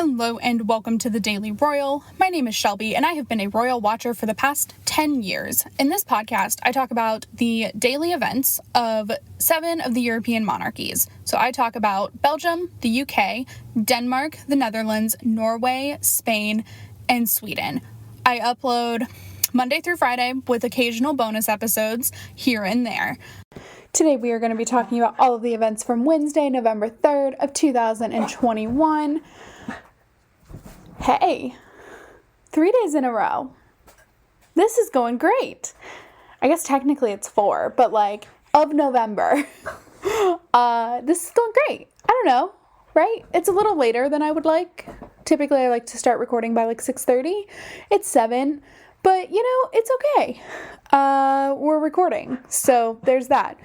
Hello and welcome to the Daily Royal. My name is Shelby and I have been a royal watcher for the past 10 years. In this podcast, I talk about the daily events of 7 of the European monarchies. So I talk about Belgium, the UK, Denmark, the Netherlands, Norway, Spain, and Sweden. I upload Monday through Friday with occasional bonus episodes here and there. Today we are going to be talking about all of the events from Wednesday, November 3rd of 2021. Hey, 3 days in a row. This is going great. I guess technically it's 4, but of November. This is going great. I don't know, right? It's a little later than I would like. Typically I like to start recording by 6:30. It's 7, but it's okay. We're recording, so there's that.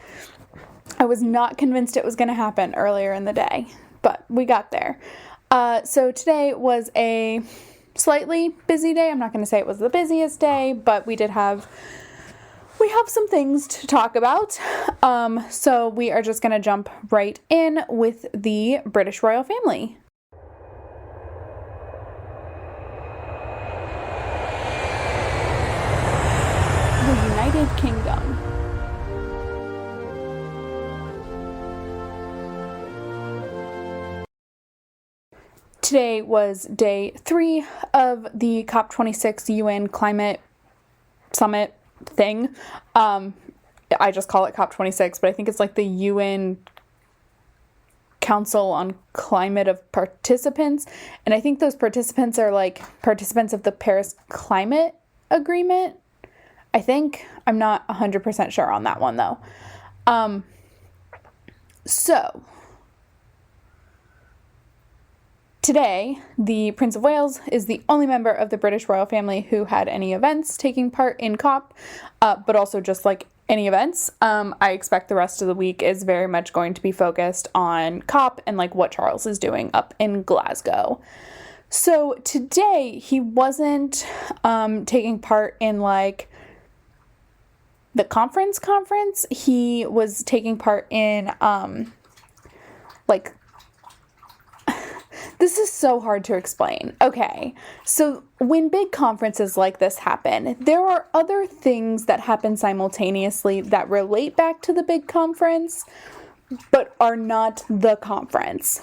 I was not convinced it was going to happen earlier in the day, but we got there. So today was a slightly busy day. I'm not going to say it was the busiest day, but we have some things to talk about. So we are just going to jump right in with the British royal family. The United Kingdom. Today was day 3 of the COP26 UN climate summit thing. I just call it COP26, but I think it's the UN Council on Climate of Participants. And I think those participants are participants of the Paris Climate Agreement. I think. I'm not 100% sure on that one though. So today, the Prince of Wales is the only member of the British royal family who had any events taking part in COP, but also just any events. I expect the rest of the week is very much going to be focused on COP and what Charles is doing up in Glasgow. So today, he wasn't taking part in the conference. He was taking part in this is so hard to explain. Okay, so when big conferences like this happen, there are other things that happen simultaneously that relate back to the big conference, but are not the conference.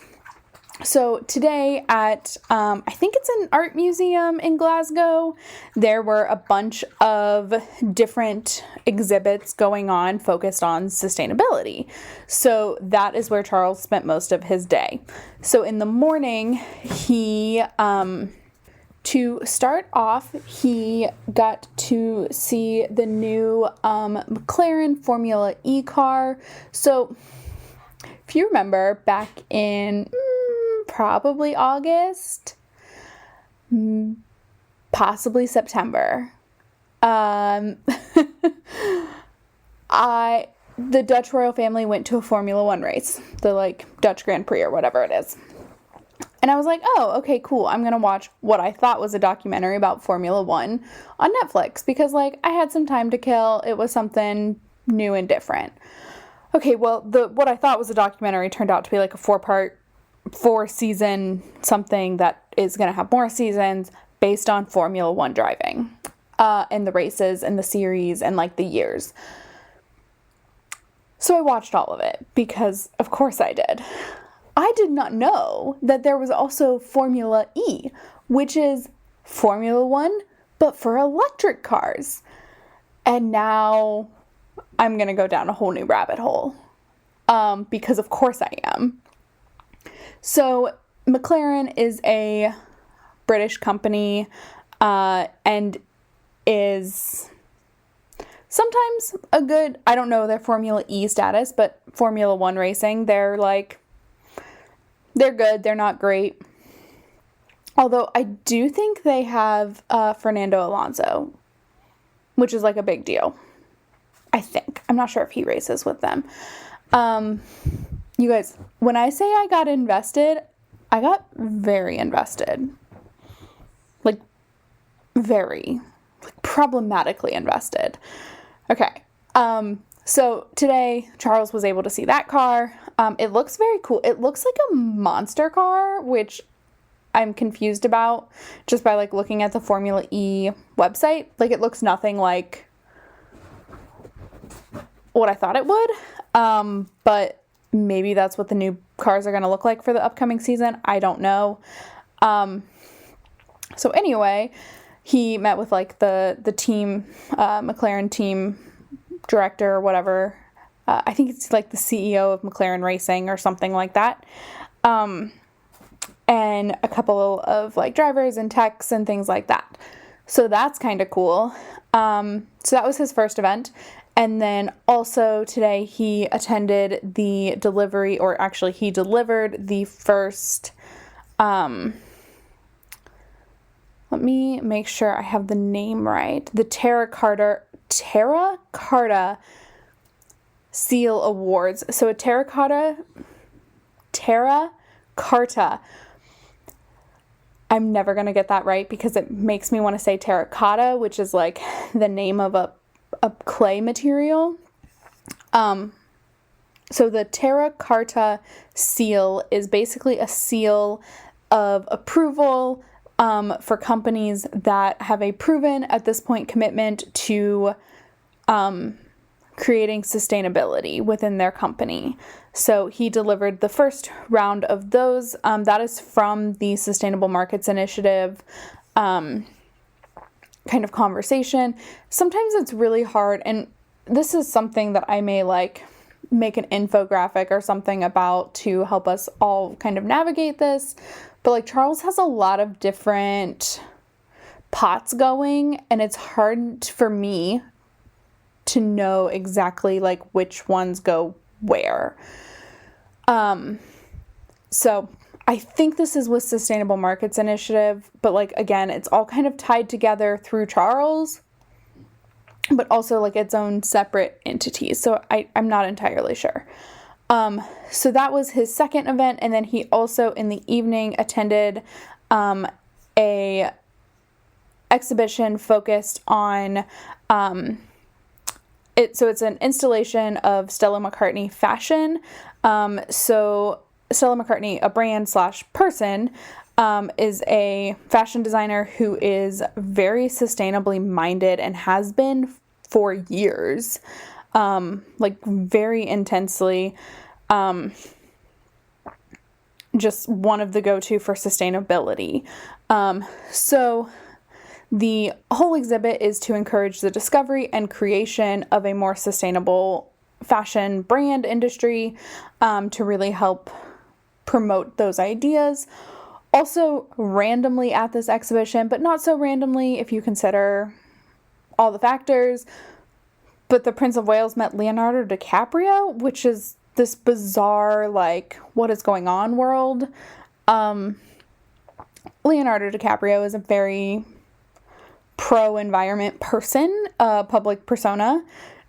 So today at, I think it's an art museum in Glasgow, there were a bunch of different exhibits going on focused on sustainability. So that is where Charles spent most of his day. So in the morning, he, to start off, he got to see the new McLaren Formula E car. So if you remember back in probably August, possibly September, the Dutch royal family went to a Formula One race, the Dutch Grand Prix or whatever it is. And I was like, oh, okay, cool. I'm going to watch what I thought was a documentary about Formula One on Netflix because I had some time to kill. It was something new and different. Okay, well, what I thought was a documentary turned out to be a 4-season something that is going to have more seasons based on Formula One driving, and the races and the series and the years. So I watched all of it because of course I did. I did not know that there was also Formula E, which is Formula One, but for electric cars. And now I'm going to go down a whole new rabbit hole, because of course I am. So McLaren is a British company, and is sometimes a good, I don't know their Formula E status, but Formula One racing, they're good, they're not great. Although I do think they have Fernando Alonso, which is a big deal. I think. I'm not sure if he races with them. You guys, when I say I got invested, I got very invested. Very, problematically invested. Okay. So today, Charles was able to see that car. It looks very cool. It looks like a monster car, which I'm confused about just by like looking at the Formula E website. Like, it looks nothing like what I thought it would. But maybe that's what the new cars are going to look like for the upcoming season. I don't know. So anyway, he met with like the team, McLaren team director or whatever. I think it's like the CEO of McLaren Racing or something like that. And a couple of like drivers and techs and things like that. So that's kind of cool. So that was his first event. And then also today he attended the delivery, or actually he delivered the first, let me make sure I have the name right. The Terracarta Seal Awards. So a Terracarta. I'm never going to get that right because it makes me want to say terracotta, which is like the name of a clay material. So the Terracarta seal is basically a seal of approval for companies that have a proven, at this point, commitment to creating sustainability within their company. So he delivered the first round of those. That is from the Sustainable Markets Initiative kind of conversation. Sometimes it's really hard, and this is something that I may like make an infographic or something about to help us all kind of navigate this. But like, Charles has a lot of different pots going, and it's hard for me to know exactly like which ones go where. So I think this is with Sustainable Markets Initiative, but like, again, it's all kind of tied together through Charles, but also like its own separate entities. So I'm not entirely sure. So that was his second event. And then he also in the evening attended, a exhibition focused on, so it's an installation of Stella McCartney fashion. So Stella McCartney, a brand / person, is a fashion designer who is very sustainably minded and has been for years, like very intensely, just one of the go-to for sustainability. So the whole exhibit is to encourage the discovery and creation of a more sustainable fashion brand industry, to really help promote those ideas. Also randomly at this exhibition, but not so randomly if you consider all the factors, but the Prince of Wales met Leonardo DiCaprio, which is this bizarre, like, what is going on world. Leonardo DiCaprio is a very pro-environment person, public persona,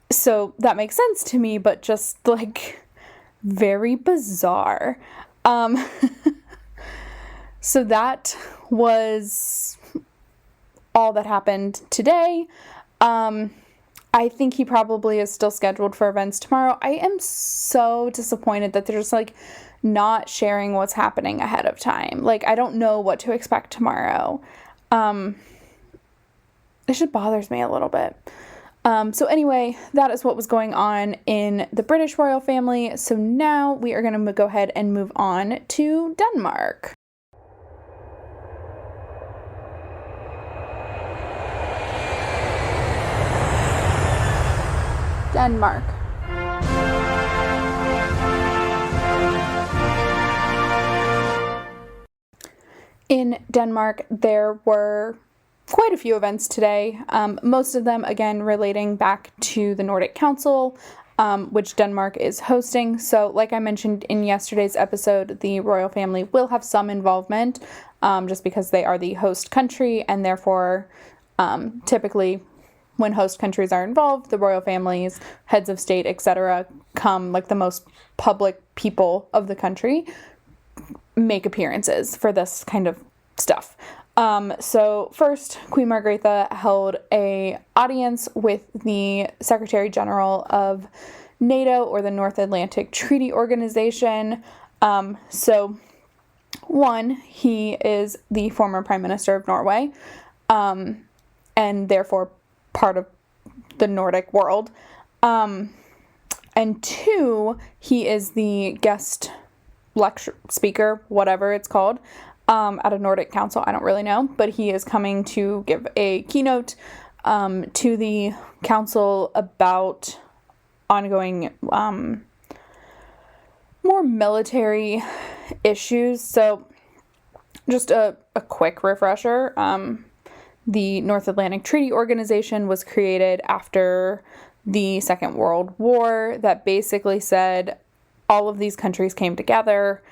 so that makes sense to me, but just like very bizarre. So that was all that happened today. I think he probably is still scheduled for events tomorrow. I am so disappointed that they're just like not sharing what's happening ahead of time. Like, I don't know what to expect tomorrow. It just bothers me a little bit. So anyway, that is what was going on in the British royal family. So now we are going to go ahead and move on to Denmark. Denmark. In Denmark, there were quite a few events today, most of them, again, relating back to the Nordic Council, which Denmark is hosting. So like I mentioned in yesterday's episode, the royal family will have some involvement, just because they are the host country, and therefore, typically, when host countries are involved, the royal families, heads of state, etc., come, like the most public people of the country, make appearances for this kind of stuff. So first, Queen Margrethe held a audience with the Secretary General of NATO, or the North Atlantic Treaty Organization. So one, he is the former Prime Minister of Norway, and therefore part of the Nordic world. And two, he is the guest lecture speaker, whatever it's called, at a Nordic Council. I don't really know, but he is coming to give a keynote to the council about ongoing more military issues. So just a quick refresher. The North Atlantic Treaty Organization was created after the Second World War that basically said all of these countries came together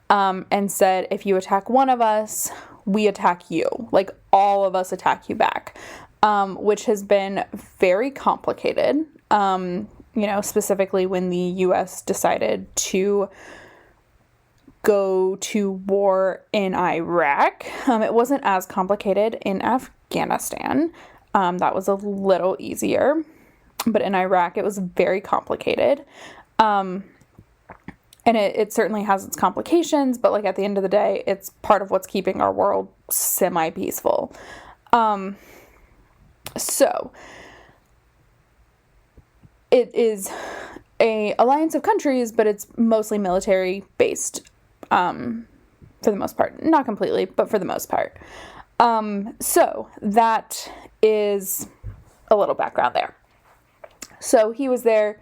and said, if you attack one of us, we attack you. Like, all of us attack you back, which has been very complicated, specifically when the U.S. decided to go to war in Iraq. It wasn't as complicated in Afghanistan. That was a little easier. But in Iraq, it was very complicated. And it certainly has its complications, but like at the end of the day, it's part of what's keeping our world semi-peaceful. So it is a alliance of countries, but it's mostly military based, for the most part. Not completely, but for the most part. So that is a little background there. So he was there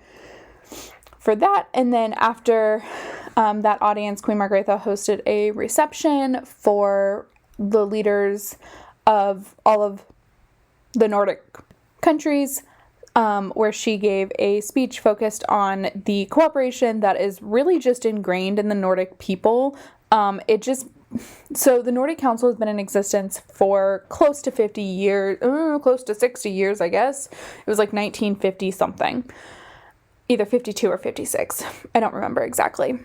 for that, and then after that audience, Queen Margrethe hosted a reception for the leaders of all of the Nordic countries, where she gave a speech focused on the cooperation that is really just ingrained in the Nordic people. So the Nordic Council has been in existence for close to 50 years, close to 60 years, I guess. It was like 1950 something, either 52 or 56. I don't remember exactly.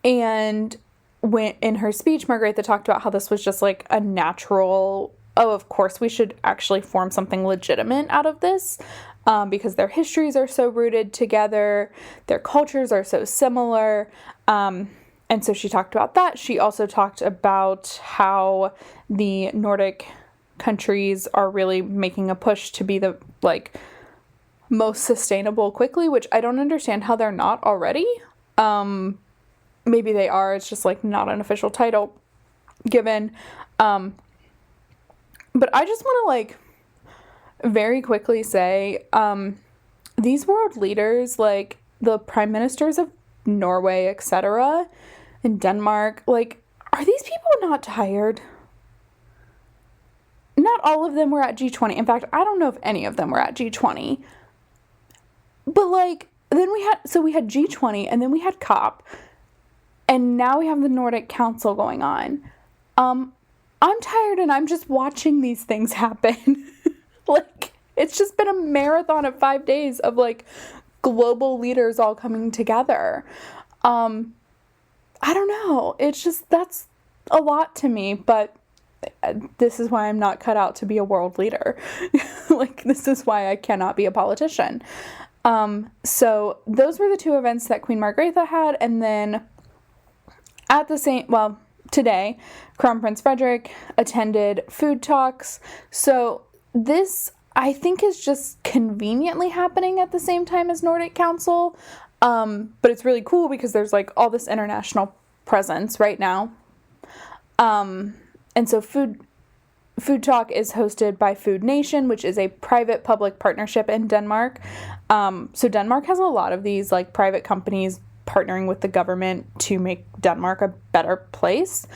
And when in her speech, Margrethe talked about how this was just like a natural, of course, we should actually form something legitimate out of this, because their histories are so rooted together, their cultures are so similar. And so she talked about that. She also talked about how the Nordic countries are really making a push to be the most sustainable quickly, which I don't understand how they're not already. Maybe they are. It's just not an official title given. But I just want to very quickly say, these world leaders, the prime ministers of Norway, etc., and Denmark, are these people not tired? Not all of them were at G20. In fact, I don't know if any of them were at G20. But then we had G20, and then we had COP, and now we have the Nordic Council going on. I'm tired, and I'm just watching these things happen. It's just been a marathon of 5 days of global leaders all coming together. I don't know. It's just, that's a lot to me, but this is why I'm not cut out to be a world leader. This is why I cannot be a politician. So those were the two events that Queen Margrethe had. And then today, Crown Prince Frederik attended food talks. So this, I think, is just conveniently happening at the same time as Nordic Council. But it's really cool because there's all this international presence right now. And so Food Talk is hosted by Food Nation, which is a private-public partnership in Denmark. So Denmark has a lot of these private companies partnering with the government to make Denmark a better place.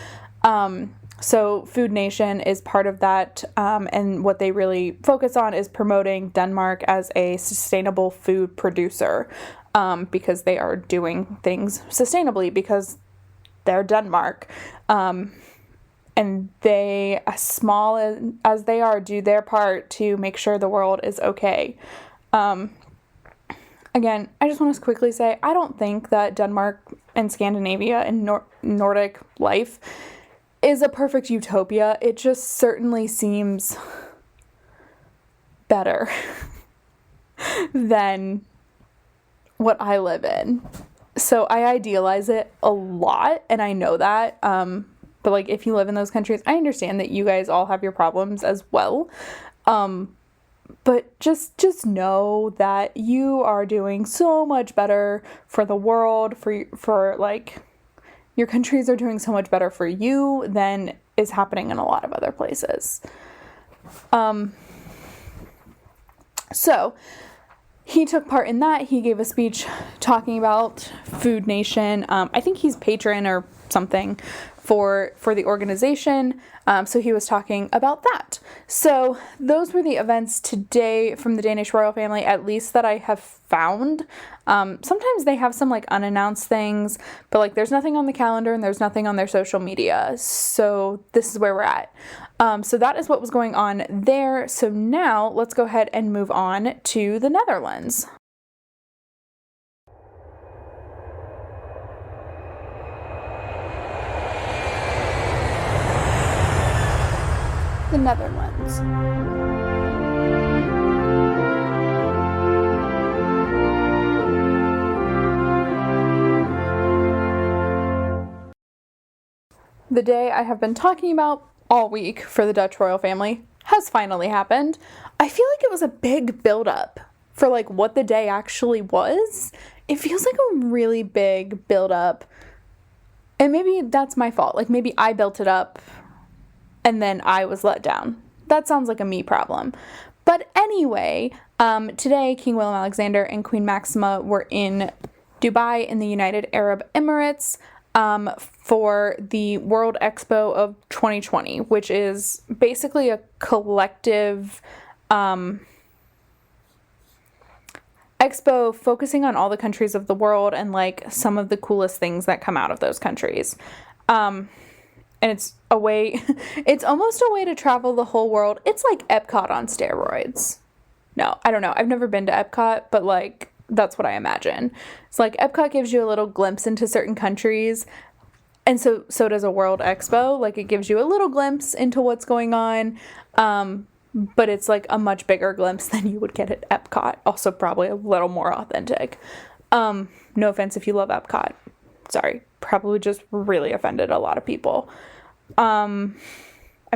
So Food Nation is part of that, and what they really focus on is promoting Denmark as a sustainable food producer, because they are doing things sustainably because they're Denmark. And they, as small as they are, do their part to make sure the world is okay. Again, I just want to quickly say, I don't think that Denmark and Scandinavia and Nordic life is a perfect utopia. It just certainly seems better than what I live in. So I idealize it a lot, and I know that. But like, if you live in those countries, I understand that you guys all have your problems as well. But just know that you are doing so much better for the world, for like, your countries are doing so much better for you than is happening in a lot of other places. So he took part in that. He gave a speech talking about Food Nation. I think he's patron or something for the organization. So he was talking about that. So those were the events today from the Danish royal family, at least that I have found. Sometimes they have some like unannounced things, but like there's nothing on the calendar and there's nothing on their social media. So this is where we're at. So that is what was going on there. So now let's go ahead and move on to the Netherlands. The Netherlands. The day I have been talking about all week for the Dutch royal family has finally happened. I feel like it was a big build-up for like what the day actually was. It feels like a really big build-up. And maybe that's my fault. Like maybe I built it up and then I was let down. That sounds like a me problem. But anyway, today King Willem-Alexander and Queen Máxima were in Dubai in the United Arab Emirates for the World Expo of 2020, which is basically a collective expo focusing on all the countries of the world and like some of the coolest things that come out of those countries. And it's almost a way to travel the whole world. It's like Epcot on steroids. No, I don't know. I've never been to Epcot, but like, that's what I imagine. It's like Epcot gives you a little glimpse into certain countries. And so does a World Expo. Like it gives you a little glimpse into what's going on. But it's like a much bigger glimpse than you would get at Epcot. Also probably a little more authentic. No offense if you love Epcot. Sorry, probably just really offended a lot of people. I've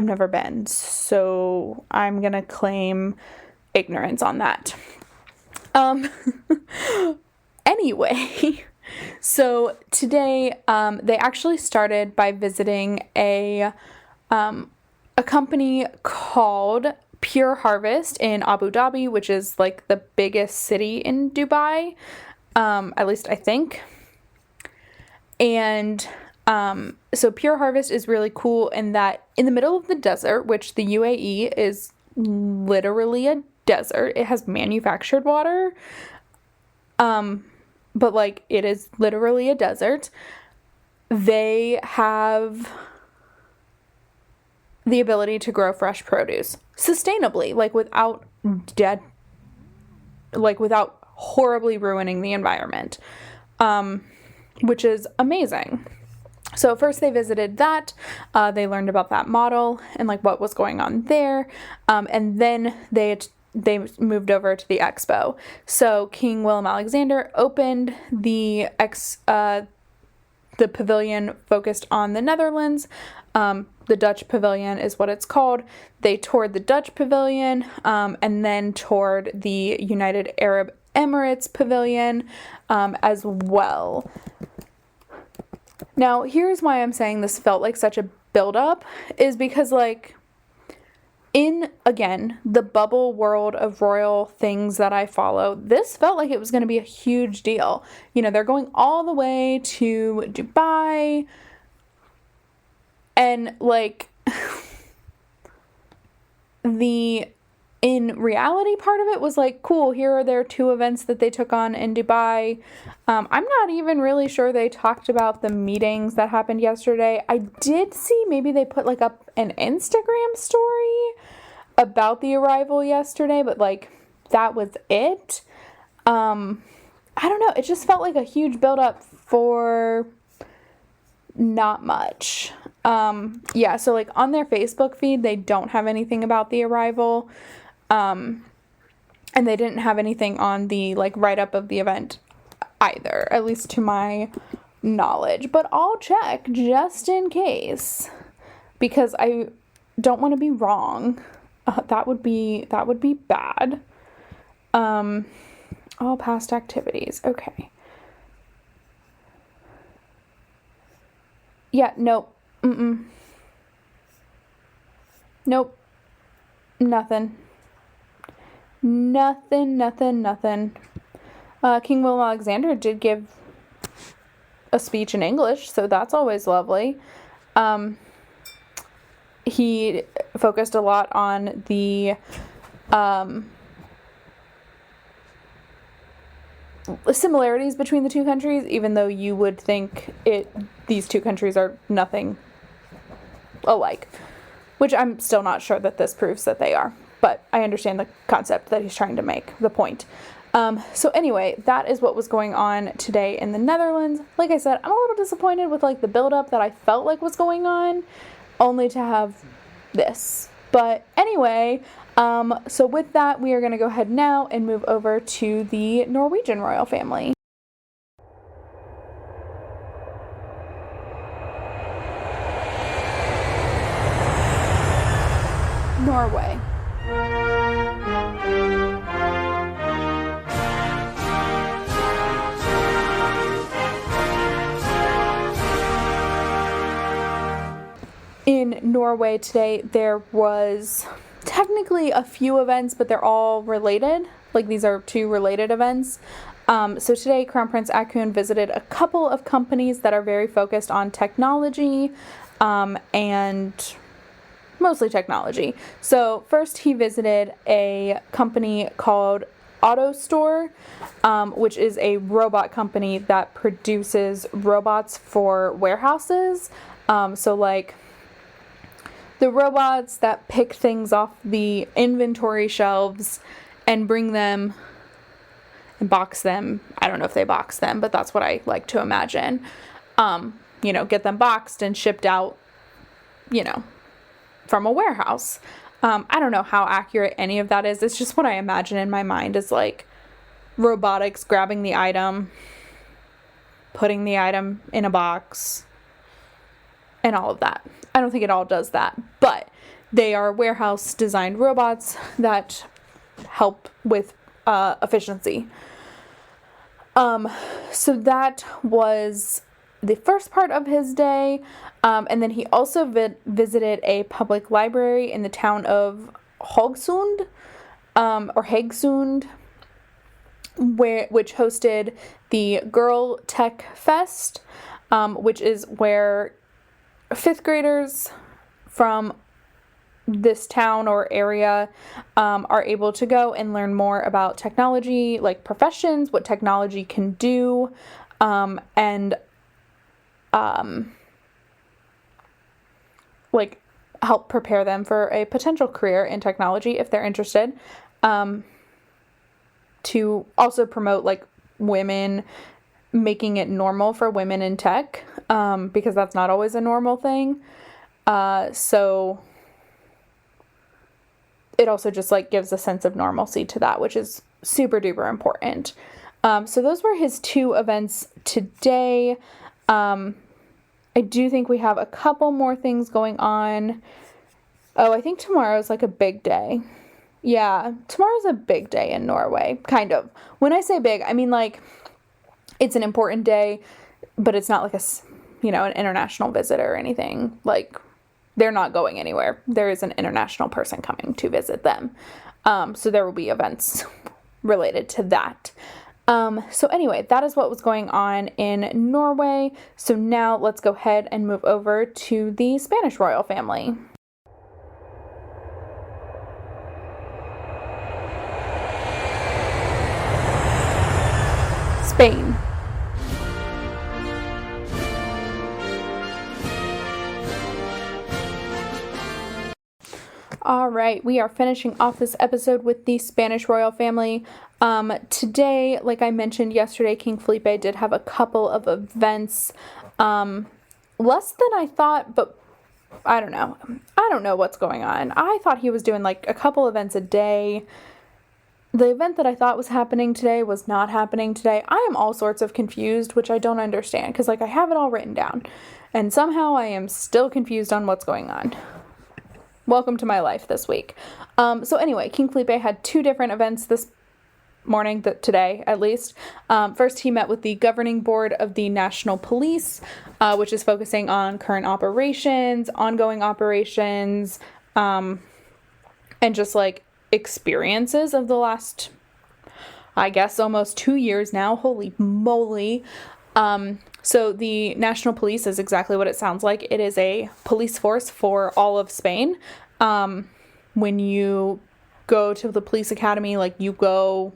never been, so I'm gonna claim ignorance on that. Anyway, so today, they actually started by visiting a company called Pure Harvest in Abu Dhabi, which is like the biggest city in Dubai, at least I think. And so Pure Harvest is really cool in that in the middle of the desert, which the UAE is literally a desert, it has manufactured water, but like it is literally a desert. They have the ability to grow fresh produce sustainably, like without horribly ruining the environment, which is amazing. So first they visited that, they learned about that model and like what was going on there, and then they moved over to the expo. So King Willem-Alexander opened the pavilion focused on the Netherlands. The Dutch pavilion is what it's called. They toured the Dutch pavilion, and then toured the United Arab Emirates pavilion, as well. Now, here's why I'm saying this felt like such a build-up, is because, like, in, again, the bubble world of royal things that I follow, this felt like it was going to be a huge deal. You know, they're going all the way to Dubai, and, like, in reality part of it was like, cool, here are their two events that they took on in Dubai. I'm not even really sure they talked about the meetings that happened yesterday. I did see maybe they put like up an Instagram story about the arrival yesterday, but like that was it. I don't know. It just felt like a huge buildup for not much. Yeah, so like on their Facebook feed, they don't have anything about the arrival. And they didn't have anything on the like write-up of the event either, at least to my knowledge. But I'll check just in case, because I don't want to be wrong. That would be bad. All past activities. Okay. Yeah, nope. Nope. Nothing. Nothing. King Willem-Alexander did give a speech in English, so that's always lovely. He focused a lot on the similarities between the two countries, even though you would think these two countries are nothing alike, which I'm still not sure that this proves that they are, but I understand the concept that he's trying to make, the point. So anyway, that is what was going on today in the Netherlands. Like I said, I'm a little disappointed with like the build-up that I felt like was going on, only to have this. But anyway, so with that, we are going to go ahead now and move over to the Norwegian royal family. Norway. In Norway today, there was technically a few events, but they're all related. Like, these are two related events. So today, Crown Prince Haakon visited a couple of companies that are very focused on technology, and mostly technology. So first, he visited a company called AutoStore, which is a robot company that produces robots for warehouses. So like the robots that pick things off the inventory shelves and bring them and box them. I don't know if they box them, but that's what I like to imagine. Get them boxed and shipped out, from a warehouse. I don't know how accurate any of that is. It's just what I imagine in my mind is like robotics grabbing the item, putting the item in a box, and all of that. I don't think it all does that, but they are warehouse designed robots that help with efficiency. So that was the first part of his day. And then he also visited a public library in the town of Hogsund, or Hagsund, which hosted the Girl Tech Fest, which is where fifth graders from this town or area are able to go and learn more about technology, like professions, what technology can do, and like help prepare them for a potential career in technology if they're interested, to also promote like women, making it normal for women in tech, because that's not always a normal thing. So it also just like gives a sense of normalcy to that, which is super duper important. So those were his two events today. I do think we have a couple more things going on. Oh, I think tomorrow's like a big day. Yeah, tomorrow's a big day in Norway, kind of. When I say big, I mean like it's an important day, but it's not like an international visit or anything. Like, they're not going anywhere. There is an international person coming to visit them. So there will be events related to that. So anyway, that is what was going on in Norway. So now let's go ahead and move over to the Spanish royal family. Spain. All right, we are finishing off this episode with the Spanish royal family. Today, like I mentioned yesterday, King Felipe did have a couple of events, less than I thought, but I don't know. I don't know what's going on. I thought he was doing like a couple events a day. the event that I thought was happening today was not happening today. I am all sorts of confused, which I don't understand, because, like, I have it all written down, and somehow I am still confused on what's going on. Welcome to my life this week. So anyway, King Felipe had 2 different events this morning, today at least. First, he met with the governing board of the National Police, which is focusing on current operations, ongoing operations, and just like experiences of the last, I guess, almost 2 years now. Holy moly. So the National Police is exactly what it sounds like. It is a police force for all of Spain. When you go to the police academy, like, you go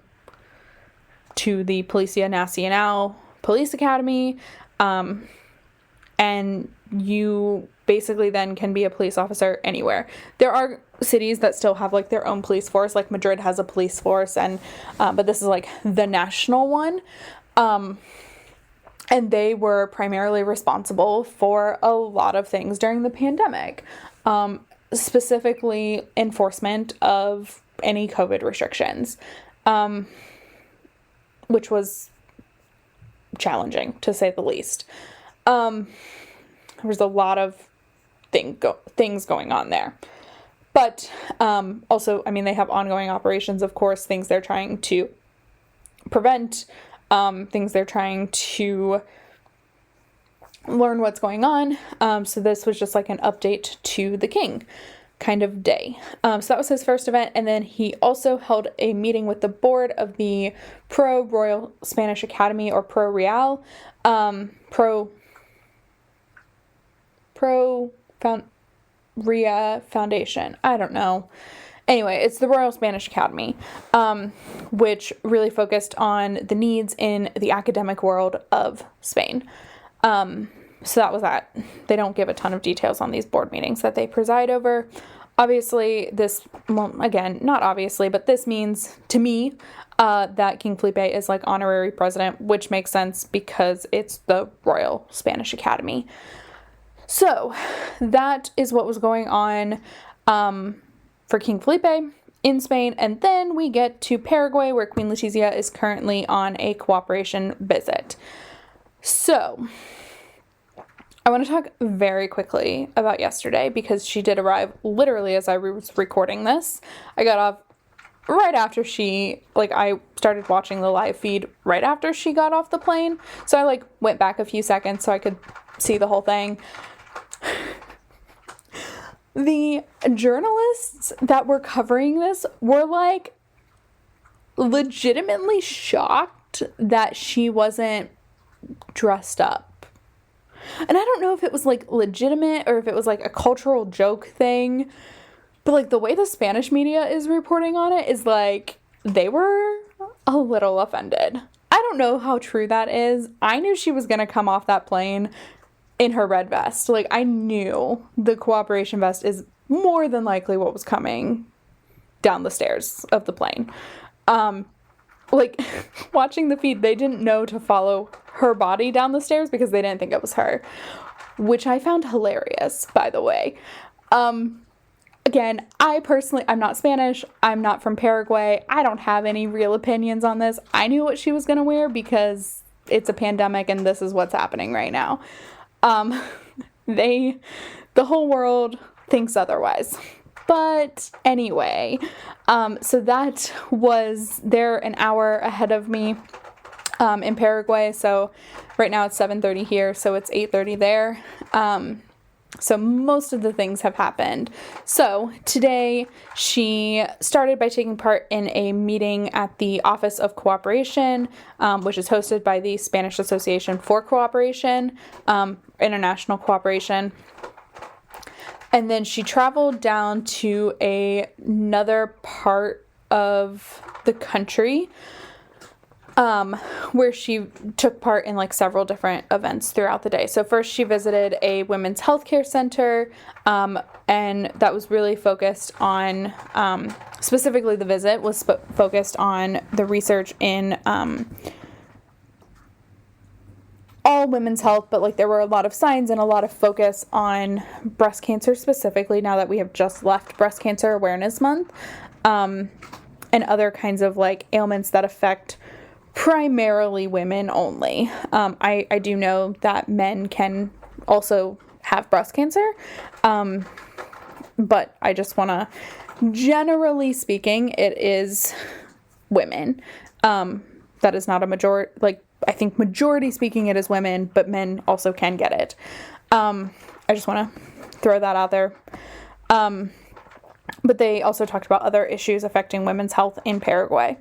to the Policia Nacional Police Academy, and you basically then can be a police officer anywhere. There are cities that still have, like, their own police force, like Madrid has a police force, and but this is, like, the national one. And they were primarily responsible for a lot of things during the pandemic, specifically enforcement of any COVID restrictions, which was challenging, to say the least. There was a lot of things going on there. But also, I mean, they have ongoing operations, of course, things they're trying to prevent, things they're trying to learn what's going on. So this was just like an update to the king kind of day. So that was his first event. And then he also held a meeting with the board of the Pro Royal Spanish Academy, or Pro Real, Ria Foundation. I don't know. Anyway, it's the Royal Spanish Academy, which really focused on the needs in the academic world of Spain. So that was that. They don't give a ton of details on these board meetings that they preside over. Obviously, again, not obviously, but this means to me that King Felipe is like honorary president, which makes sense because it's the Royal Spanish Academy. So that is what was going on for King Felipe in Spain. And then we get to Paraguay, where Queen Letizia is currently on a cooperation visit. So I want to talk very quickly about yesterday, because she did arrive literally as I was recording this. I got off right after I started watching the live feed right after she got off the plane. So I went back a few seconds so I could see the whole thing. The journalists that were covering this were legitimately shocked that she wasn't dressed up. And I don't know if it was legitimate or if it was a cultural joke thing, but the way the Spanish media is reporting on it is they were a little offended. I don't know how true that is. I knew she was going to come off that plane in her red vest. I knew the cooperation vest is more than likely what was coming down the stairs of the plane. Watching the feed, they didn't know to follow her body down the stairs because they didn't think it was her, which I found hilarious, by the way. Again, I'm not Spanish. I'm not from Paraguay. I don't have any real opinions on this. I knew what she was going to wear because it's a pandemic and this is what's happening right now. The whole world thinks otherwise. But anyway, so that was, they're an hour ahead of me in Paraguay. So right now it's 7:30 here, so it's 8:30 there. So most of the things have happened. So today she started by taking part in a meeting at the Office of Cooperation, which is hosted by the Spanish Association for Cooperation, International Cooperation. And then she traveled down to another part of the country, where she took part in several different events throughout the day. So first she visited a women's healthcare center, and that was really focused on, specifically the visit was focused on the research in all women's health, but there were a lot of signs and a lot of focus on breast cancer specifically, now that we have just left Breast Cancer Awareness Month. And and other kinds of like ailments that affect primarily women only. I do know that men can also have breast cancer, but I just want to, generally speaking, it is women. That is not a majority, like, I think majority speaking it is women, but men also can get it. I just want to throw that out there. But they also talked about other issues affecting women's health in Paraguay.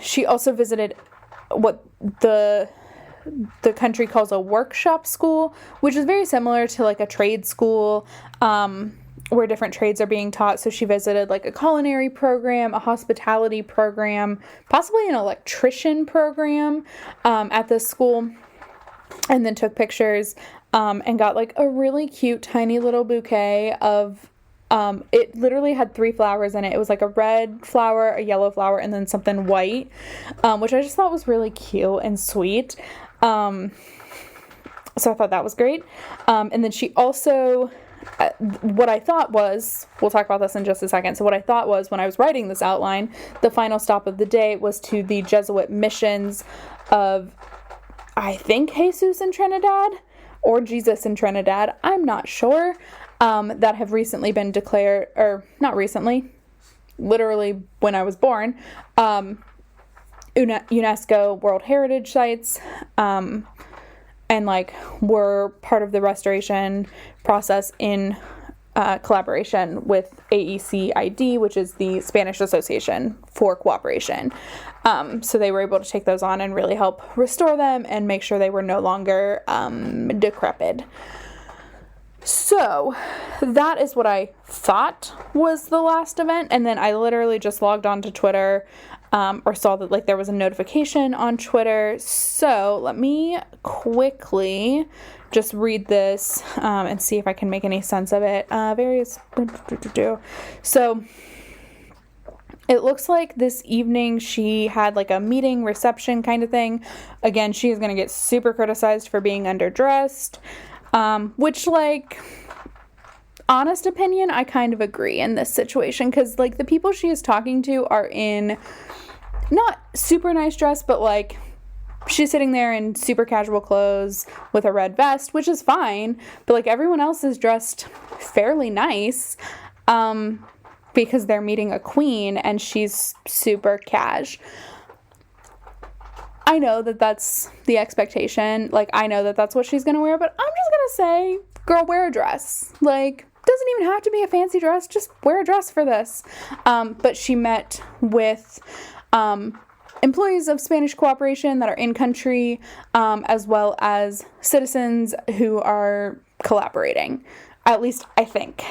She also visited what the country calls a workshop school, which is very similar to like a trade school, where different trades are being taught. So she visited like a culinary program, a hospitality program, possibly an electrician program, at this school, and then took pictures, and got like a really cute tiny little bouquet of, it literally had 3 flowers in it. It was like a red flower, a yellow flower, and then something white, which I just thought was really cute and sweet. So I thought that was great. And then she also, what I thought was, we'll talk about this in just a second. So what I thought was, when I was writing this outline, the final stop of the day was to the Jesuit missions of, I think, Jesus in Trinidad or Jesus in Trinidad. I'm not sure. That have recently been declared, or not recently, literally when I was born, UNESCO World Heritage Sites, and like were part of the restoration process in collaboration with AECID, which is the Spanish Association for Cooperation. So they were able to take those on and really help restore them and make sure they were no longer decrepit. So that is what I thought was the last event. And then I literally just logged on to Twitter, or saw that like there was a notification on Twitter. So let me quickly just read this, and see if I can make any sense of it. So it looks like this evening she had like a meeting reception kind of thing. Again, she is going to get super criticized for being underdressed. Which, like, honest opinion, I kind of agree in this situation, because, like, the people she is talking to are in not super nice dress, but, like, she's sitting there in super casual clothes with a red vest, which is fine, but, like, everyone else is dressed fairly nice, because they're meeting a queen, and she's super cash. I know that that's the expectation. Like, I know that that's what she's going to wear, but I'm just going to say, girl, wear a dress. Like, doesn't even have to be a fancy dress. Just wear a dress for this. But she met with employees of Spanish Cooperation that are in country, as well as citizens who are collaborating. At least, I think.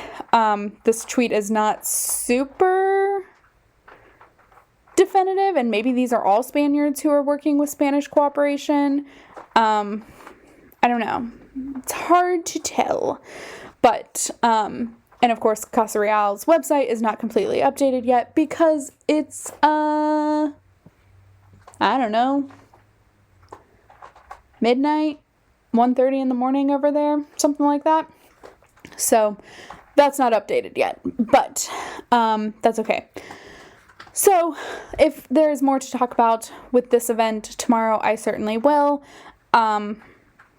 This tweet is not super definitive, and maybe these are all Spaniards who are working with Spanish Cooperation. I don't know. It's hard to tell. But, and of course, Casa Real's website is not completely updated yet because it's, I don't know, midnight, 1:30 in the morning over there, something like that. So that's not updated yet, but that's okay. So if there's more to talk about with this event tomorrow, I certainly will.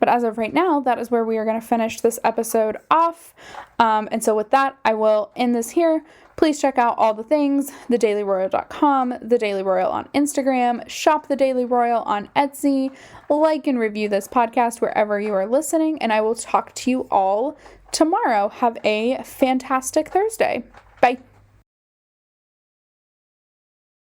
But as of right now, that is where we are going to finish this episode off. And so with that, I will end this here. Please check out all the things, thedailyroyal.com, The Daily Royal on Instagram, shop The Daily Royal on Etsy, like and review this podcast wherever you are listening, and I will talk to you all tomorrow. Have a fantastic Thursday. Bye.